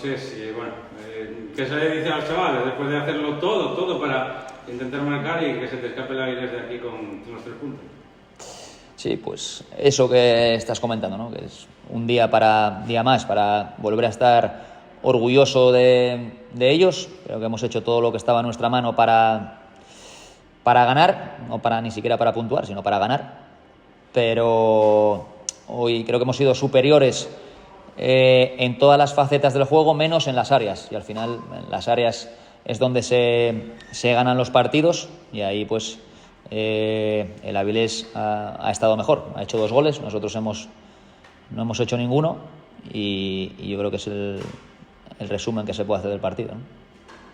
noches. Bueno, ¿qué se le dice a los chavales después de hacerlo todo para intentar marcar y que se te escape la Avilés de aquí con los 3 puntos? Sí, pues eso que estás comentando, ¿no? Que es un día más para volver a estar orgulloso de ellos. Creo que hemos hecho todo lo que estaba en nuestra mano para ganar, no para ni siquiera para puntuar, sino para ganar. Pero hoy creo que hemos sido superiores en todas las facetas del juego, menos en las áreas. Y al final, en las áreas es donde se ganan los partidos, y ahí pues el Avilés ha estado mejor. Ha hecho 2 goles, nosotros no hemos hecho ninguno, y yo creo que es el resumen que se puede hacer del partido, ¿no?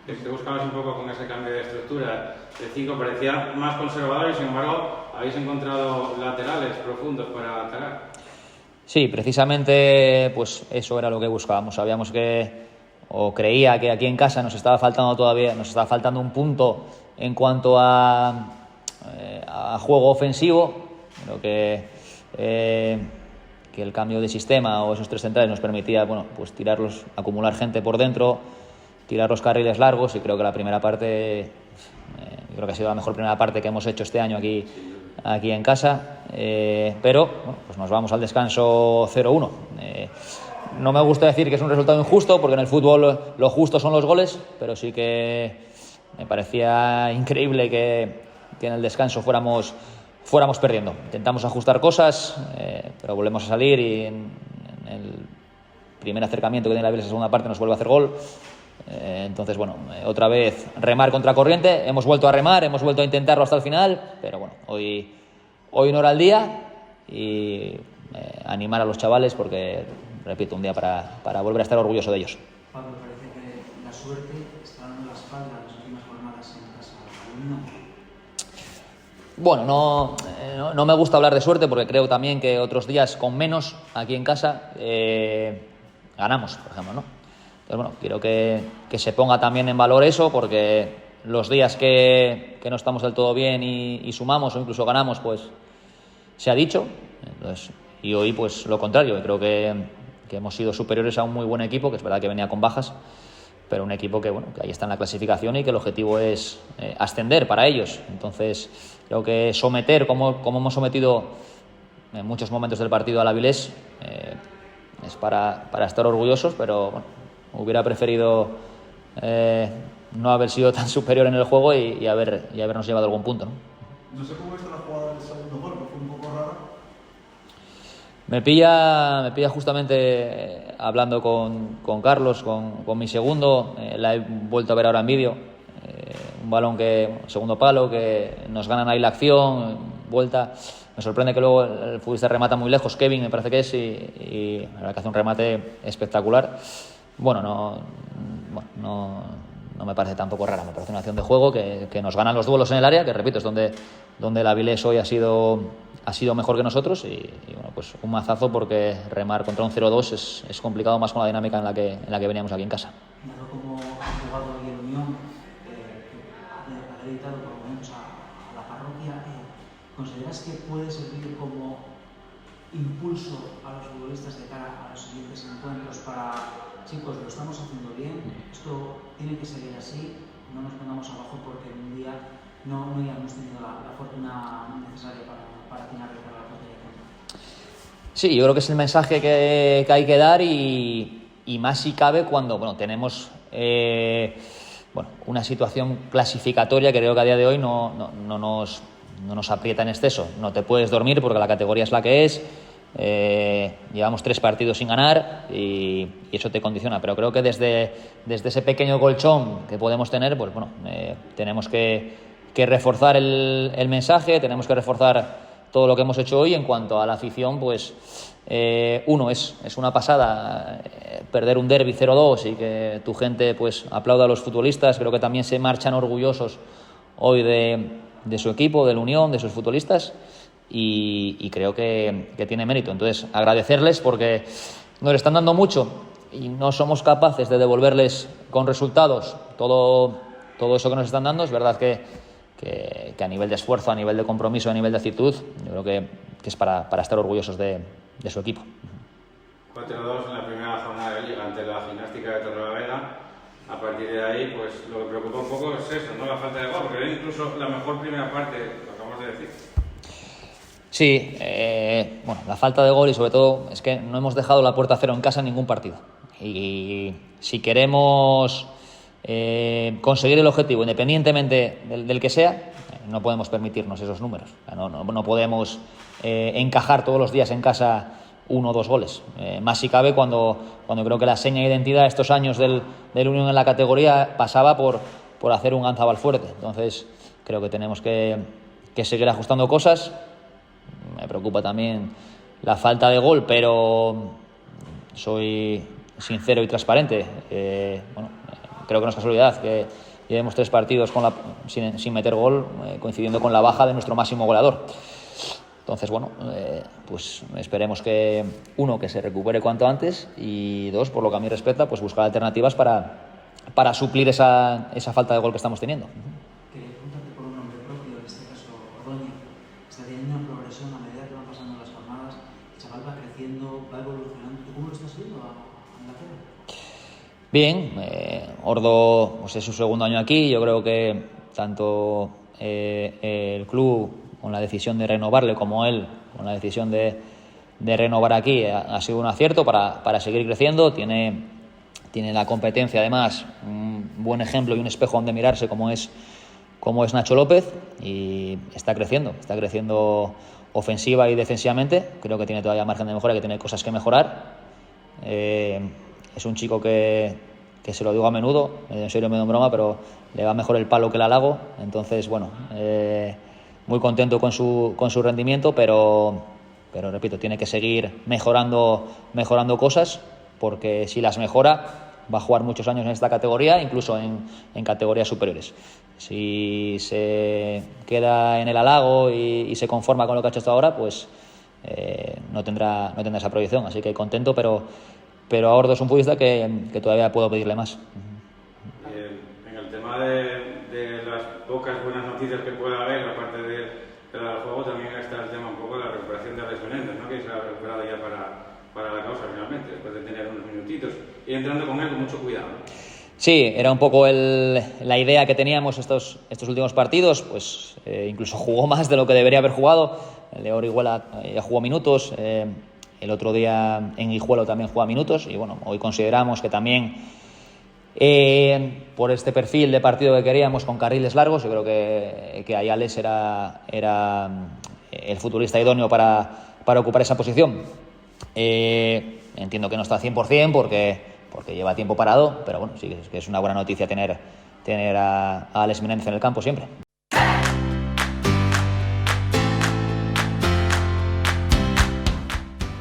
Te buscabas un poco con ese cambio de estructura. El 5 parecía más conservador y, sin embargo, habéis encontrado laterales profundos para atacar. Sí, precisamente pues eso era lo que buscábamos. Sabíamos creía que aquí en casa nos estaba faltando un punto en cuanto a juego ofensivo. Creo que el cambio de sistema o esos 3 centrales nos permitía, pues acumular gente por dentro, tirar los carriles largos, y creo que la primera parte, creo que ha sido la mejor primera parte que hemos hecho este año aquí en casa, pero pues nos vamos al descanso 0-1. No me gusta decir que es un resultado injusto, porque en el fútbol lo justo son los goles, pero sí que me parecía increíble que en el descanso fuéramos perdiendo. Intentamos ajustar cosas, pero volvemos a salir, y en el primer acercamiento que tiene la Avilés en la segunda parte nos vuelve a hacer gol. Entonces, otra vez remar contra corriente. Hemos vuelto a remar, hemos vuelto a intentarlo hasta el final, pero hoy no era el día, y animar a los chavales porque, repito, un día para volver a estar orgulloso de ellos. Pablo, parece que la suerte está dando la espalda a las últimas jornadas en casa. Bueno, no me gusta hablar de suerte, porque creo también que otros días con menos aquí en casa ganamos, por ejemplo, ¿no? Entonces, quiero que se ponga también en valor eso, porque los días que no estamos del todo bien y sumamos o incluso ganamos, pues se ha dicho. Entonces, y hoy pues lo contrario. Creo que hemos sido superiores a un muy buen equipo, que es verdad que venía con bajas, pero un equipo que ahí está en la clasificación y que el objetivo es ascender para ellos. Entonces creo que someter, como hemos sometido en muchos momentos del partido al Avilés, es para estar orgullosos, pero hubiera preferido no haber sido tan superior en el juego y habernos llevado algún punto, ¿no? No sé cómo está la jugada del segundo gol, que fue un poco rara. Me pilla justamente hablando con Carlos, con mi segundo. La he vuelto a ver ahora en vídeo. Un balón segundo palo, que nos ganan ahí la acción, vuelta. Me sorprende que luego el futbolista remata muy lejos, Kevin me parece que es, y la verdad que hace un remate espectacular. No me parece tampoco rara, me parece una acción de juego que nos ganan los duelos en el área, que repito, es donde el Avilés hoy ha sido mejor que nosotros, y pues un mazazo, porque remar contra un 0-2 es complicado, más con la dinámica en la que veníamos aquí en casa. Dado como ha jugado hoy el Unión, ha dedicado por momentos a la parroquia, ¿consideras que puede servir como impulso a los futbolistas de cara a los siguientes encuentros para, chicos, lo estamos haciendo bien, esto tiene que seguir así, no nos pongamos abajo porque un día no hayamos tenido la fortuna necesaria para atinar de cara a la portería? Sí, yo creo que es el mensaje que hay que dar, y más si cabe cuando tenemos una situación clasificatoria que creo que a día de hoy no nos aprieta en exceso. No te puedes dormir porque la categoría es la que es. Llevamos 3 partidos sin ganar y eso te condiciona, pero creo que desde ese pequeño colchón que podemos tener, pues tenemos que reforzar el mensaje, tenemos que reforzar todo lo que hemos hecho hoy. En cuanto a la afición, pues es una pasada perder un derbi 0-2 y que tu gente pues aplauda a los futbolistas. Creo que también se marchan orgullosos hoy de su equipo, del Unión, de sus futbolistas, y creo que tiene mérito. Entonces, agradecerles porque nos están dando mucho y no somos capaces de devolverles con resultados todo eso que nos están dando. Es verdad que a nivel de esfuerzo, a nivel de compromiso, a nivel de actitud, yo creo que es para estar orgullosos de su equipo. 4-2 en la primera jornada de Liga ante la Gimnástica de Torrelavega. A partir de ahí, pues lo que preocupa un poco es eso, ¿no? La falta de gol, porque incluso la mejor primera parte, lo acabamos de decir. Sí, bueno, la falta de gol y sobre todo es que no hemos dejado la puerta a cero en casa en ningún partido. Y si queremos conseguir el objetivo, independientemente del que sea, no podemos permitirnos esos números. O sea, no podemos encajar todos los días en casa 1 o 2 goles. Más si cabe cuando creo que la seña de identidad estos años del Unión en la categoría pasaba por hacer un Ganzabal fuerte. Entonces creo que tenemos que seguir ajustando cosas. Me preocupa también la falta de gol, pero soy sincero y transparente. Creo que no es casualidad que llevemos 3 partidos sin meter gol, coincidiendo con la baja de nuestro máximo goleador. Entonces, bueno, pues esperemos que, 1, que se recupere cuanto antes, y 2, por lo que a mí respecta, pues buscar alternativas para suplir esa falta de gol que estamos teniendo. Quería preguntarte por un nombre propio, en este caso Ordóñez. Está teniendo una progresión a medida que van pasando las jornadas. El chaval va creciendo, va evolucionando. ¿Tú cómo lo estás viendo en la tele? Bien, Ordo pues es su segundo año aquí. Yo creo que tanto el club, con la decisión de renovarle, como él, con la decisión de renovar aquí, ha sido un acierto para seguir creciendo. Tiene la competencia, además, un buen ejemplo y un espejo donde mirarse como es Nacho López, y está creciendo ofensiva y defensivamente. Creo que tiene todavía margen de mejora, que tiene cosas que mejorar. Es un chico que se lo digo a menudo, en serio, medio en broma, pero le va mejor el palo que el halago. Entonces, bueno, muy contento con su rendimiento, pero repito, tiene que seguir mejorando cosas, porque si las mejora va a jugar muchos años en esta categoría, incluso en categorías superiores. Si se queda en el halago y se conforma con lo que ha hecho hasta ahora, pues no tendrá esa proyección. Así que contento, pero Ordo es un futbolista que todavía puedo pedirle más. En el tema de las pocas buenas noticias que pueda haber, aparte del juego, también está el tema un poco de la recuperación de Alex Menéndez, ¿no? Que se ha recuperado ya para la causa finalmente, después de tener unos minutitos, y entrando con él con mucho cuidado, ¿no? Sí, era un poco la idea que teníamos estos últimos partidos. Pues incluso jugó más de lo que debería haber jugado. El de Orihuela ya jugó minutos. El otro día en Guijuelo también juega minutos, y bueno, hoy consideramos que también por este perfil de partido que queríamos, con carriles largos, yo creo que Ayales era el futbolista idóneo para ocupar esa posición. Entiendo que no está al 100% porque lleva tiempo parado, pero bueno, sí que es una buena noticia tener a Alex Menéndez en el campo siempre.